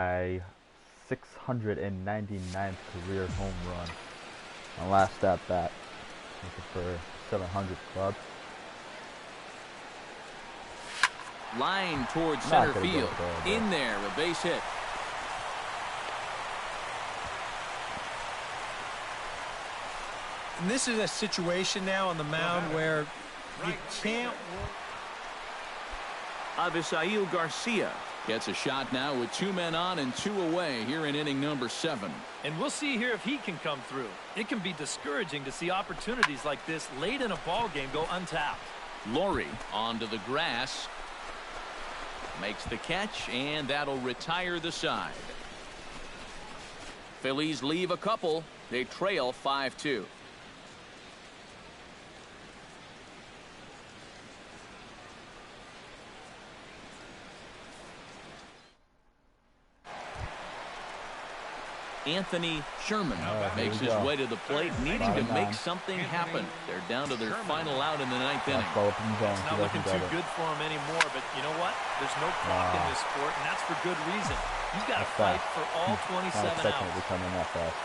My 699th career home run. My last at bat. Looking for 700 club. Line towards center field. In there, a base hit. And this is a situation now on the mound where you can't. Avisail Garcia gets a shot now with 2 men on and 2 away here in inning number 7. And we'll see here if he can come through. It can be discouraging to see opportunities like this late in a ball game go untapped. Laurie onto the grass. Makes the catch, and that'll retire the side. Phillies leave a couple. They trail 5-2. Anthony Sherman makes his way to the plate, needing to make something happen. They're down to their final out in the 9th inning. It's not looking too good for him anymore, but you know what? There's no clock in this sport, and that's for good reason. You've got to fight for all 27 outs.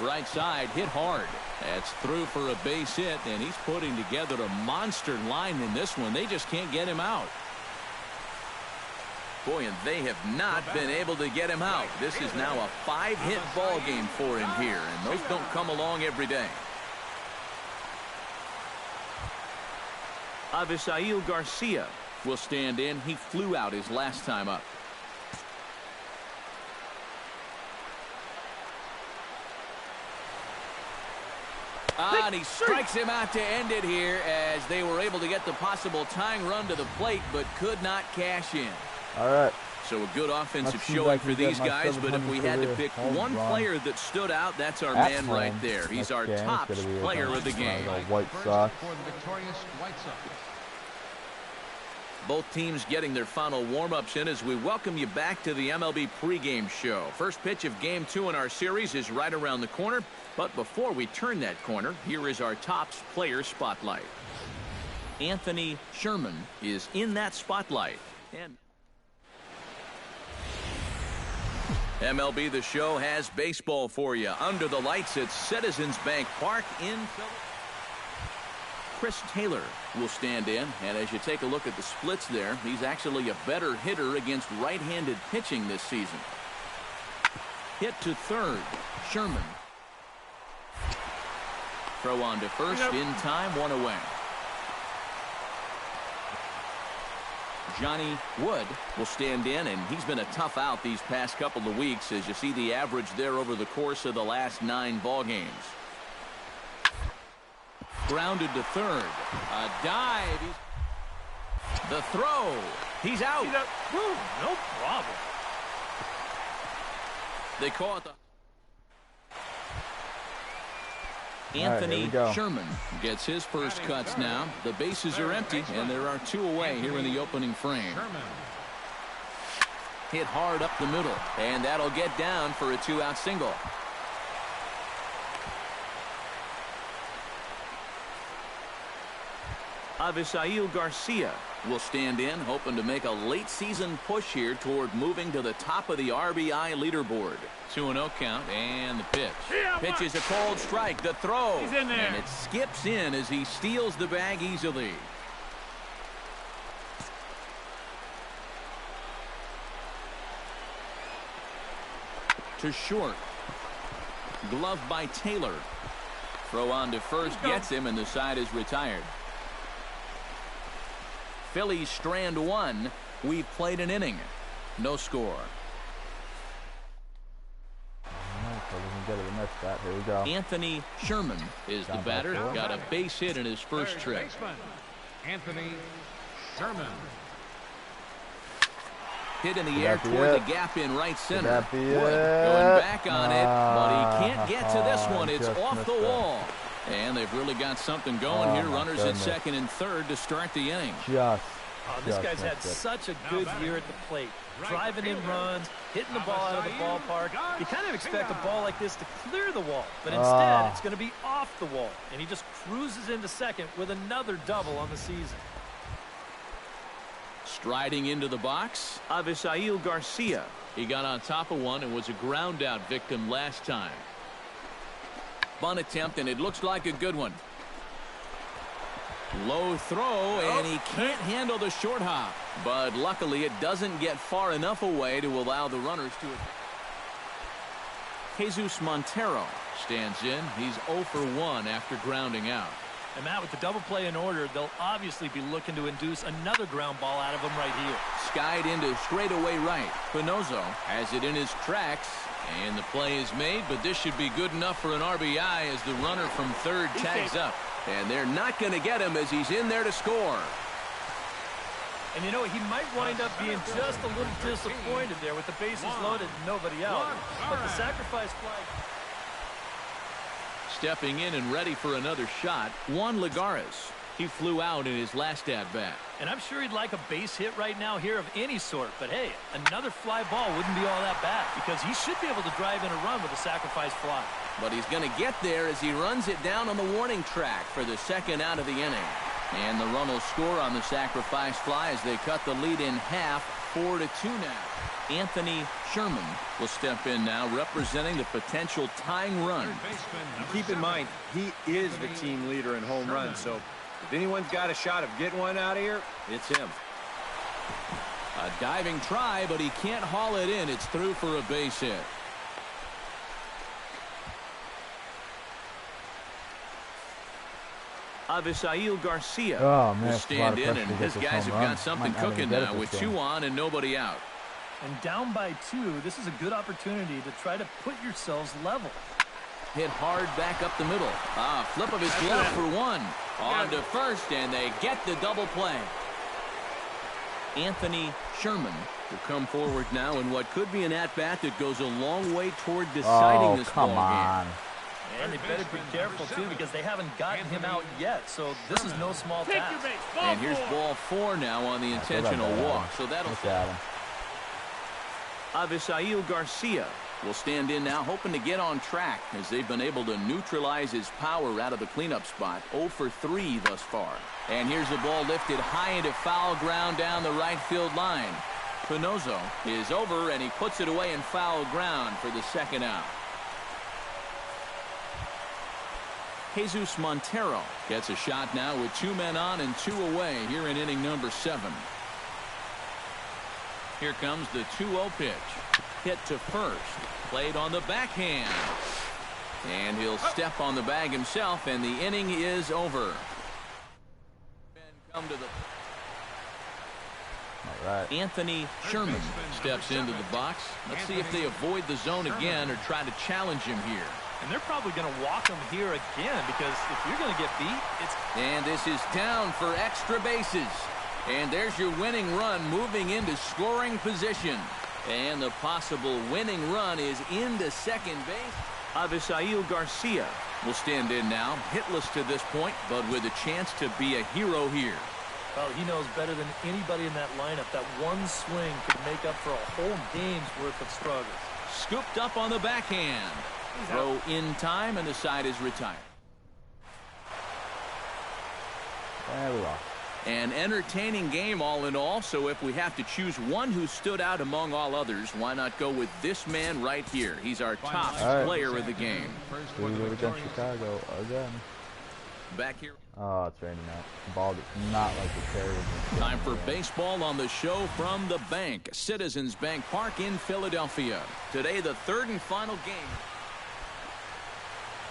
Right side, hit hard. That's through for a base hit, and he's putting together a monster line in this one. They just can't get him out. Boy, and they have not been able to get him out. This is now a 5-hit ball game for him here, and those don't come along every day. Avisail Garcia will stand in. He flew out his last time up. And he strikes him out to end it here as they were able to get the possible tying run to the plate, but could not cash in. All right. So a good offensive showing for these guys, but if we had to pick one player that stood out, that's our man right there. He's our top player of the game. White Sox. Both teams getting their final warm-ups in as we welcome you back to the MLB pregame show. First pitch of Game 2 in our series is right around the corner. But before we turn that corner, here is our Topps player spotlight. Anthony Sherman is in that spotlight. And MLB The Show has baseball for you. Under the lights at Citizens Bank Park in Philadelphia. Chris Taylor will stand in, and as you take a look at the splits there, he's actually a better hitter against right-handed pitching this season. Hit to third, Sherman. Throw on to first, in time, 1 away. Johnny Wood will stand in, and he's been a tough out these past couple of weeks as you see the average there over the course of the last 9 ball games. Grounded to third. A dive. The throw. He's out. No problem. They call it the Anthony Sherman gets his first cuts now. The bases are empty, and there are 2 away here in the opening frame. Hit hard up the middle, and that'll get down for a 2-out single. Avisail Garcia will stand in, hoping to make a late season push here toward moving to the top of the RBI leaderboard. 2-0 count, and the pitch. Pitch is a cold strike. The throw. He's in there. And it skips in as he steals the bag easily. To short. Glove by Taylor. Throw on to first gets him, and the side is retired. Phillies strand 1. We've played an inning. No score. Here we go. Anthony Sherman is the batter. Got a base hit in his first trip. Anthony Sherman. Hit in the air toward the gap in right center. Wood going back on it, but he can't get to this one. It's off the wall. And they've really got something going here. Runners at second and third to start the inning. This guy's had such a good year at the plate. Driving in runs, hitting the ball out of the ballpark. You kind of expect a ball like this to clear the wall, but instead it's going to be off the wall. And he just cruises into second with another double on the season. Striding into the box, Avisail Garcia. He got on top of one and was a ground out victim last time. Bunt attempt, and it looks like a good one. Low throw, and he can't handle the short hop. But luckily, it doesn't get far enough away to allow the runners to. Jesus Montero stands in. He's 0 for 1 after grounding out. And Matt, with the double play in order, they'll obviously be looking to induce another ground ball out of him right here. Skied into straightaway right. Pinozo has it in his tracks, and the play is made, but this should be good enough for an RBI as the runner from third tags up. And they're not going to get him as he's in there to score. And you know, he might wind up being just a little disappointed there with the bases loaded and nobody out. But the sacrifice fly. Stepping in and ready for another shot, Juan Lagares. He flew out in his last at-bat. And I'm sure he'd like a base hit right now here of any sort. But hey, another fly ball wouldn't be all that bad because he should be able to drive in a run with a sacrifice fly. But he's going to get there as he runs it down on the warning track for the second out of the inning. And the run will score on the sacrifice fly as they cut the lead in half, 4-2 now. Anthony Sherman will step in now, representing the potential tying run. Keep in mind, he is the team leader in home runs, so if anyone's got a shot of getting one out of here, it's him. A diving try, but he can't haul it in. It's through for a base hit. Avisail Garcia will stand in, and his guys have got something cooking now with 2 on and nobody out. And down by 2, this is a good opportunity to try to put yourselves level. Hit hard back up the middle. Flip of his glove for 1. On to first, and they get the double play. Anthony Sherman will come forward now in what could be an at-bat that goes a long way toward deciding this ball game. And they better be careful, too, because they haven't gotten him out yet. So this is no small task. And here's ball 4 now on the intentional walk. So that'll set him. Avisail Garcia will stand in now, hoping to get on track as they've been able to neutralize his power out of the cleanup spot. 0 for 3 thus far. And here's the ball lifted high into foul ground down the right field line. Pinozo is over, and he puts it away in foul ground for the second out. Jesus Montero gets a shot now with 2 men on and 2 away here in inning number 7. Here comes the 2-0 pitch. Hit to first. Played on the backhand. And he'll step on the bag himself, and the inning is over. Come to the... All right. Anthony Sherman steps into the box. Let's see if they avoid the zone again or try to challenge him here. And they're probably going to walk him here again because if you're going to get beat, it's... And this is down for extra bases. And there's your winning run moving into scoring position. And the possible winning run is into second base. Avisail Garcia will stand in now, hitless to this point, but with a chance to be a hero here. Well, he knows better than anybody in that lineup that one swing could make up for a whole game's worth of struggles. Scooped up on the backhand. Throw in time, and the side is retired. There we go. An entertaining game all in all, so if we have to choose one who stood out among all others, why not go with this man right here? He's our top player of the game. Here we go against Chicago again. Back here. Oh, it's raining out. The ball does not like the carry. Time for baseball on the show from the bank. Citizens Bank Park in Philadelphia. Today, the third and final game.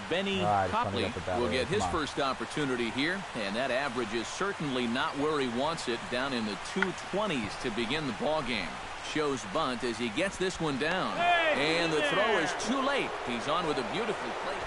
Benny Copley will get his first opportunity here, and that average is certainly not where he wants it, down in the 220s to begin the ball game. Shows bunt as he gets this one down, and the throw is too late. He's on with a beautifully played.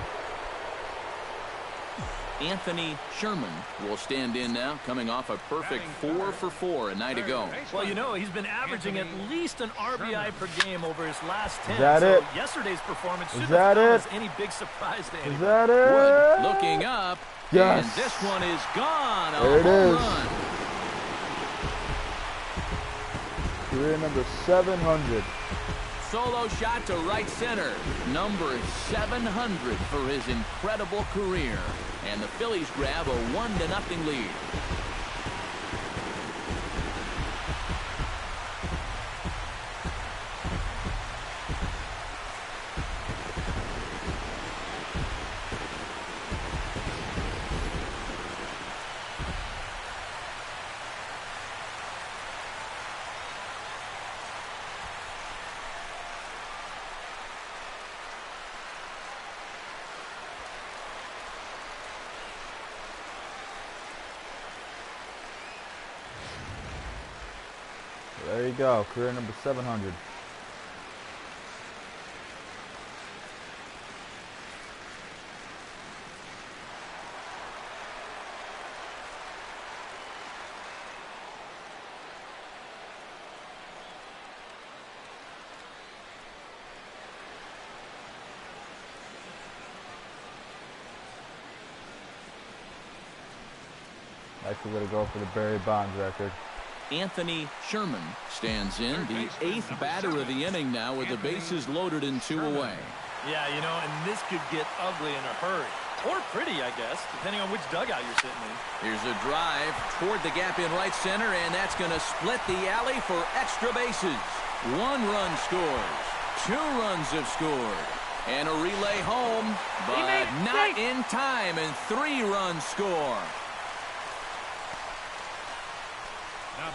Anthony Sherman will stand in now, coming off a perfect 4 for 4 a night ago. Well, you know, he's been averaging at least an RBI per game over his last 10. Is that it? Yesterday's performance shouldn't have come as any big surprise to anybody. Is that it? Wood looking up, yes. And this one is gone. There it is. Run. Career number 700. Solo shot to right center. Number 700 for his incredible career. And the Phillies grab a 1-0 lead. There you go. Career number 700. Actually going to go for the Barry Bonds record. Anthony Sherman stands in, the 8th batter of the inning now with the bases loaded and 2 away. Yeah, you know, and this could get ugly in a hurry. Or pretty, I guess, depending on which dugout you're sitting in. Here's a drive toward the gap in right center, and that's going to split the alley for extra bases. 1 run scores. 2 runs have scored. And a relay home, but not in time, and 3 runs score.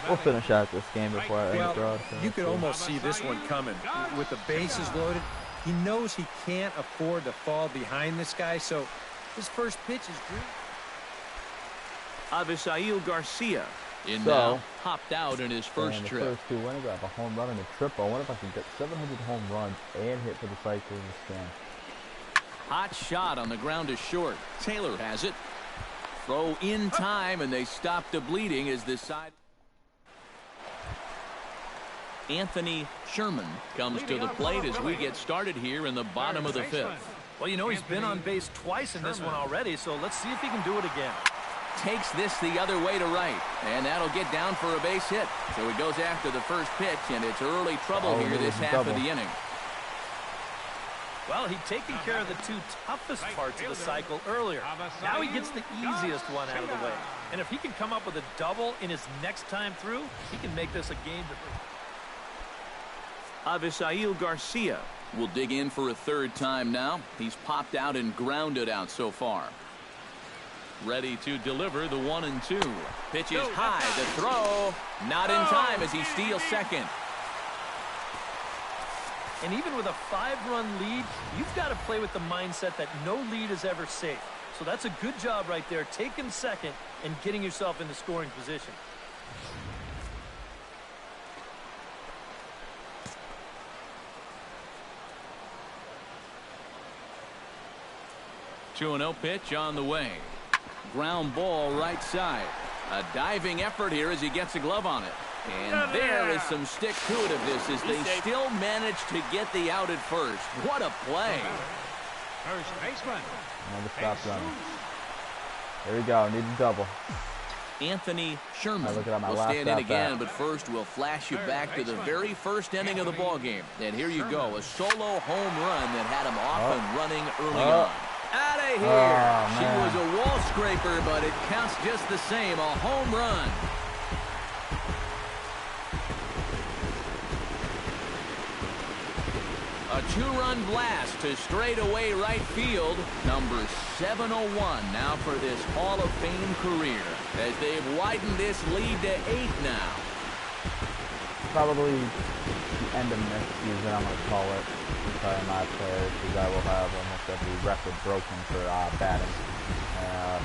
We'll finish out this game before I draw. You could almost see this one coming. With the bases loaded, he knows he can't afford to fall behind this guy, so his first pitch is green. Avisail Garcia now popped out in his first trip. The first 2 winners, I have a home run and a triple. I wonder if I can get 700 home runs and hit for the cycle in the scan. Hot shot on the ground is short. Taylor has it. Throw in time, and they stop the bleeding as this side. Anthony Sherman comes to the plate as we get started here in the bottom of the 5th. Well, you know, he's been on base twice in this one already, so let's see if he can do it again. Takes this the other way to right, and that'll get down for a base hit. So he goes after the first pitch, and it's early trouble here this half of the inning. Well, he'd taken care of the 2 toughest parts of the cycle earlier. Now he gets the easiest one out of the way. And if he can come up with a double in his next time through, he can make this a game difference. Avisail Garcia will dig in for a 3rd time now. He's popped out and grounded out so far. Ready to deliver the 1-2. Pitch is high. The throw not in time as he steals second. And even with a 5-run lead, you've got to play with the mindset that no lead is ever safe. So that's a good job right there, taking second and getting yourself into scoring position. 2-0 pitch on the way. Ground ball right side. A diving effort here as he gets a glove on it. And there is some stick-to-itiveness as they still manage to get the out at first. What a play. First baseman. Never stop running. There we go. Need a double. Anthony Sherman will stand in again, but first we'll flash you back to the very first inning of the ball game. And here you go, a solo home run that had him off and running early on. Out of here. She was a wall scraper, but it counts just the same, a home run. A 2-run blast to straightaway right field. Number 701 now for this Hall of Fame career as they've widened this lead to 8 now. Probably the end of next season, I'm going to call it. Probably my player, because I will have almost every record broken for batting.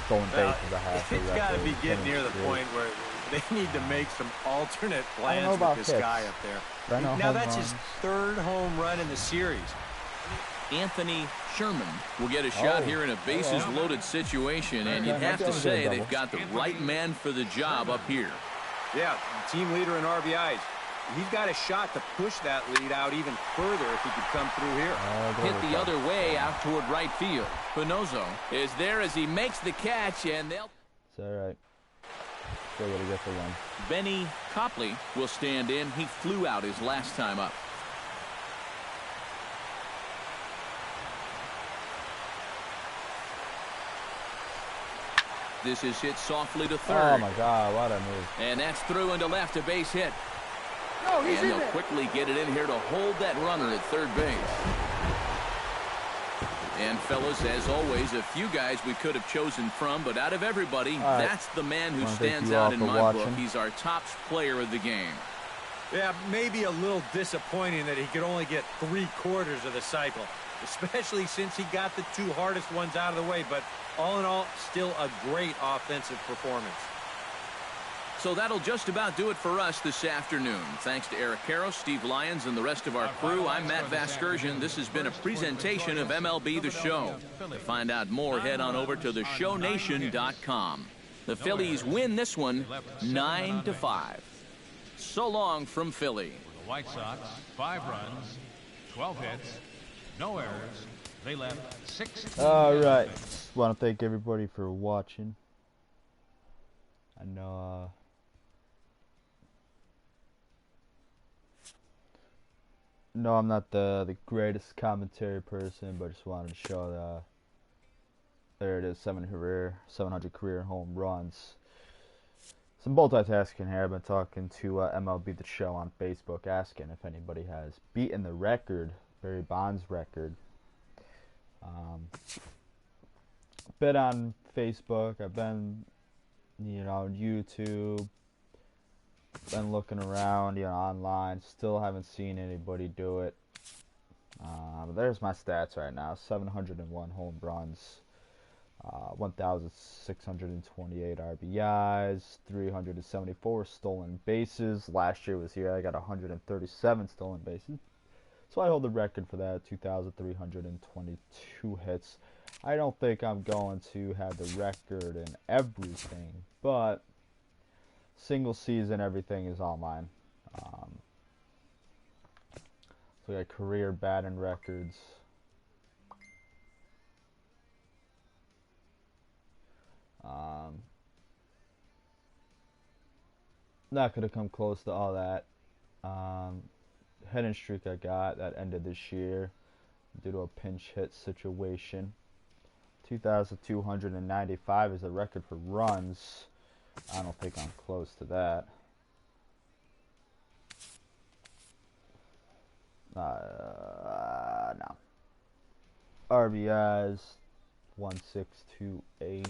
Stolen bases I have. It's got to be getting near the point where they need to make some alternate plans with this guy up there. Now that's his 3rd home run in the series. Anthony Sherman will get a shot here in a bases-loaded situation, and you'd have to say they've got the right man for the job up here. Yeah, team leader in RBIs. He's got a shot to push that lead out even further if he could come through here. Hit the other way out toward right field. Pinozo is there as he makes the catch, and they'll... It's all right. Still got to get the one. Benny Copley will stand in. He flew out his last time up. This is hit softly to third. Oh, my God. What a move. And that's through into left, a base hit. And they'll quickly get it in here to hold that runner at third base. And, fellas, as always, a few guys we could have chosen from, but out of everybody, that's the man who stands out in my book. He's our top player of the game. Yeah, maybe a little disappointing that he could only get 3/4 of the cycle, especially since he got the 2 hardest ones out of the way. But all in all, still a great offensive performance. So that'll just about do it for us this afternoon. Thanks to Eric Karros, Steve Lyons, and the rest of our crew, I'm Matt Vasgersian. This has been a presentation of MLB The Show. To find out more, head on over to theshownation.com. The Phillies win this one 9-5. So long from Philly. The White Sox, 5 runs, 12 hits, no errors. They left 6. All right. Want to thank everybody for watching. I know No, I'm not the greatest commentary person, but just wanted to show that there it is, 700 career home runs. Some multitasking here. I've been talking to MLB The Show on Facebook, asking if anybody has beaten the record, Barry Bonds' record. Been on Facebook. I've been, YouTube. Been looking around, online. Still haven't seen anybody do it. There's my stats right now: 701 home runs, 1,628 RBIs, 374 stolen bases. Last year was here. I got 137 stolen bases, so I hold the record for that. 2,322 hits. I don't think I'm going to have the record in everything, but single season, everything is all mine. So we got career batting records. Not gonna come close to all that. Hitting streak I got that ended this year due to a pinch hit situation. 2,295 is the record for runs. I don't think I'm close to that. No. RBIs 1,628.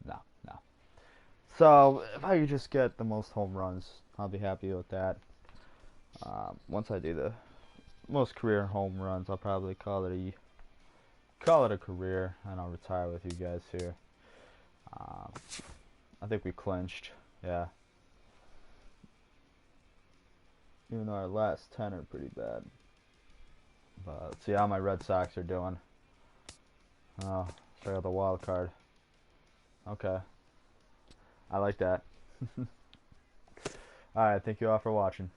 No. So if I could just get the most home runs, I'll be happy with that. Once I do the most career home runs, I'll probably call it a career, and I'll retire with you guys here. I think we clinched, yeah. Even though our last 10 are pretty bad. But let's see how my Red Sox are doing. Oh, check out the wild card. Okay, I like that. Alright, thank you all for watching.